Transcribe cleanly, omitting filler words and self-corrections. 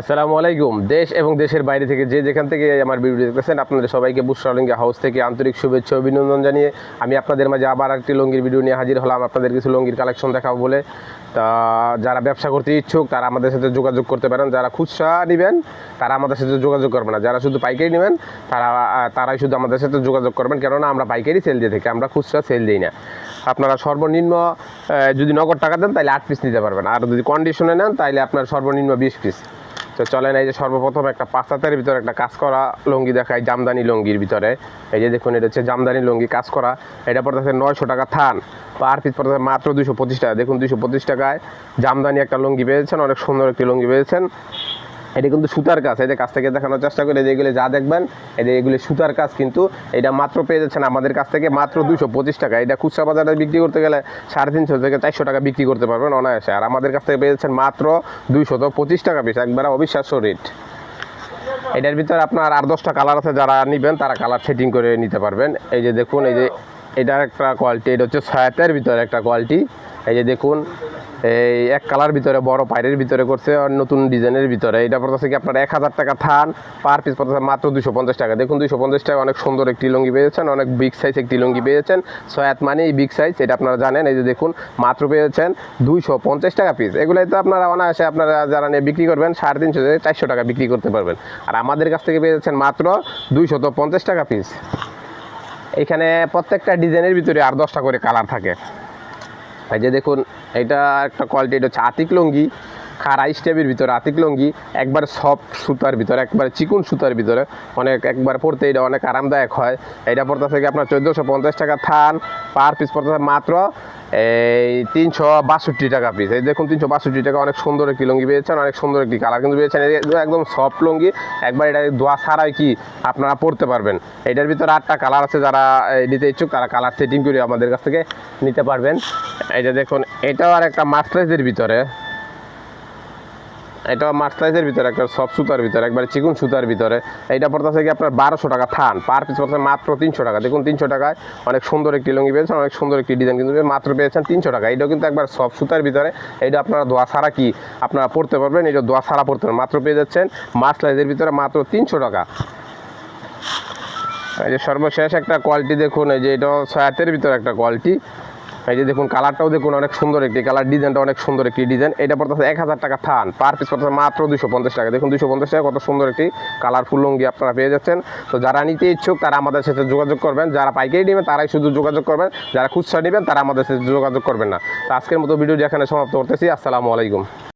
আসসালামু আলাইকুম। দেশ এবং দেশের বাইরে থেকে যে যেখান থেকে আমার ভিডিও দেখতেছেন আপনাদের সবাইকে বুশরা লুঙ্গি হাউস থেকে আন্তরিক শুভেচ্ছা ও অভিনন্দন জানিয়ে আমি আপনাদের মাঝে আবার একটি লুঙ্গির ভিডিও নিয়ে হাজির হলাম আপনাদের কিছু লুঙ্গির কালেকশন দেখাবো বলে। তা যারা ব্যবসা করতে ইচ্ছুক তারা আমাদের সাথে যোগাযোগ করতে পারেন। যারা খুচরা নেবেন তারা আমাদের সাথে যোগাযোগ করবেন না, যারা শুধু পাইকারি নেবেন তারাই শুধু আমাদের সাথে যোগাযোগ করবেন, কেননা আমরা পাইকারি সেল দিয়ে থাকি, আমরা খুচরা সেল দিই না। আপনারা সর্বনিম্ন যদি নগদ টাকা দেন তাহলে 8 পিস নিতে পারবেন, আর যদি কন্ডিশনে নেন তাহলে আপনার সর্বনিম্ন 20 পিস। তো চলেন, এই যে সর্বপ্রথম একটা 5 হাতের ভিতরে একটা কাজ করা লুঙ্গি দেখাই, জামদানি লুঙ্গির ভিতরে। এই যে দেখুন, এটা হচ্ছে জামদানি লুঙ্গি কাজ করা। এটা পড়তেছে 900 টাকা থান, পার পিস পড়তেছে মাত্র 225 টাকা। দেখুন 225 টাকায় জামদানি একটা লুঙ্গি পেয়েছেন, অনেক সুন্দর একটি লুঙ্গি পেয়েছেন। এটা কিন্তু সুতার কাজ, এই যে কাছ থেকে দেখানোর চেষ্টা করে যেগুলো যা দেখবেন এগুলি সুতার কাজ, কিন্তু এটা মাত্র পেয়ে যাচ্ছেন আমাদের কাছ থেকে মাত্র 225 টাকা। এটা খুচরা বাজারে বিক্রি করতে গেলে 350 থেকে 400 টাকা বিক্রি করতে পারবেন অনায়াসে, আর আমাদের কাছ থেকে পেয়ে যাচ্ছেন মাত্র 225 টাকা পিস, একবারে অবিশ্বাস্য রেট। এটার ভিতরে আপনার আর 10টা কালার আছে, যারা নেবেন তারা কালার সেটিং করে নিতে পারবেন। এই যে দেখুন, এই যে এটার একটা কোয়ালিটি, এটা হচ্ছে 6 ভিতরে একটা কোয়ালিটি। এই যে দেখুন, এই এক কালার ভিতরে বড় পাইরের ভিতরে করছে, আর নতুন ডিজাইনের ভিতরে। এটা পড়তেছে কি আপনার 1000 টাকা থান, পার পিস পড়তেছে মাত্র 250 টাকা। দেখুন 250 টাকা অনেক সুন্দর একটি লুঙ্গি পেয়েছেন, অনেক বিগ সাইজ একটি লুঙ্গি পেয়েছেন। 6 মানে বিগ সাইজ, এটা আপনারা জানেন। এই যে দেখুন, মাত্র পেয়েছেন 250 টাকা পিস। এগুলাই তো আপনারা অনায়াসে আপনারা যারা নিয়ে বিক্রি করবেন 350 থেকে 400 টাকা বিক্রি করতে পারবেন, আর আমাদের কাছ থেকে পেয়েছেন মাত্র 250 টাকা পিস। এখানে প্রত্যেকটা ডিজাইনের ভিতরে আর 10টা করে কালার থাকে। এই যে দেখুন, এটা একটা কোয়ালিটি, এটা হচ্ছে আতিক লুঙ্গি, খাড়া স্টেপের ভিতরে আতিক লুঙ্গি, একবার সফট সুতার ভিতরে, একবার চিকুন সুতার ভিতরে, অনেক একবার পরতে এটা অনেক আরামদায়ক হয়। এটা পড়তে থেকে আপনার 1450 টাকা থান, পার পিস পড়তে মাত্র এই 362 টাকা পিস। এই দেখুন 362 টাকা, অনেক সুন্দর একটি লুঙ্গি পেয়েছেন, অনেক সুন্দর একটি কালার কিন্তু পেয়েছেন। একদম সফট লুঙ্গি, একবার এটা ধোয়া ছাড়াই কি আপনারা পরতে পারবেন। এটার ভিতরে 8টা কালার আছে, যারা নিতে ইচ্ছুক তারা কালার সেটিং করে আমাদের কাছ থেকে নিতে পারবেন। এই যে দেখুন, এটাও আর একটা মাস্টারাইজের ভিতরে, এটা মাস্টারাইজের ভিতরে একটা সফট সুতার ভিতরে, একবার চিকুন সুতার ভিতরে। এইটা পড়তেছে কি আপনার 1200 টাকা থান, পার পিস পড়তেছে মাত্র 300 টাকা। দেখুন 300 টাকায় অনেক সুন্দর একটি লুঙ্গি পেয়েছেন, অনেক সুন্দর একটি ডিজাইন কিন্তু মাত্র পেয়েছেন 300 টাকা। এটাও কিন্তু একবার সফট সুতার ভিতরে, এইটা আপনারা দোয়া ছাড়া কি আপনারা পড়তে পারবেন, এটা দোয়া ছাড়া পড়তে পারবেন, মাত্র পেয়ে যাচ্ছেন মাস্টারাইজের ভিতরে মাত্র 300 টাকা। এই যে সর্বশেষ একটা কোয়ালিটি দেখুন, এই যে এটা 6 ভিতরে একটা কোয়ালিটি। এই যে দেখুন, কালারটাও দেখুন অনেক সুন্দর একটি কালার, ডিজাইনটা অনেক সুন্দর একটি ডিজাইন। এটা পড়তেছে 1000 টাকা থান, পার পিস পড়তেছে মাত্র 250 টাকা। দেখুন 250 টাকা, কত সুন্দর একটি কালারফুল লুঙ্গি আপনারা পেয়ে যাচ্ছেন। তো যারা নিতে ইচ্ছুক তারা আমাদের সাথে যোগাযোগ করবেন, যারা পাইকারি নেবেন তারাই শুধু যোগাযোগ করবেন, যারা খুচরা নেবেন তারা আমাদের সাথে যোগাযোগ করবেন না। তো আজকের মতো ভিডিওটি এখানে সমাপ্ত করতেছি। আসসালামু আলাইকুম।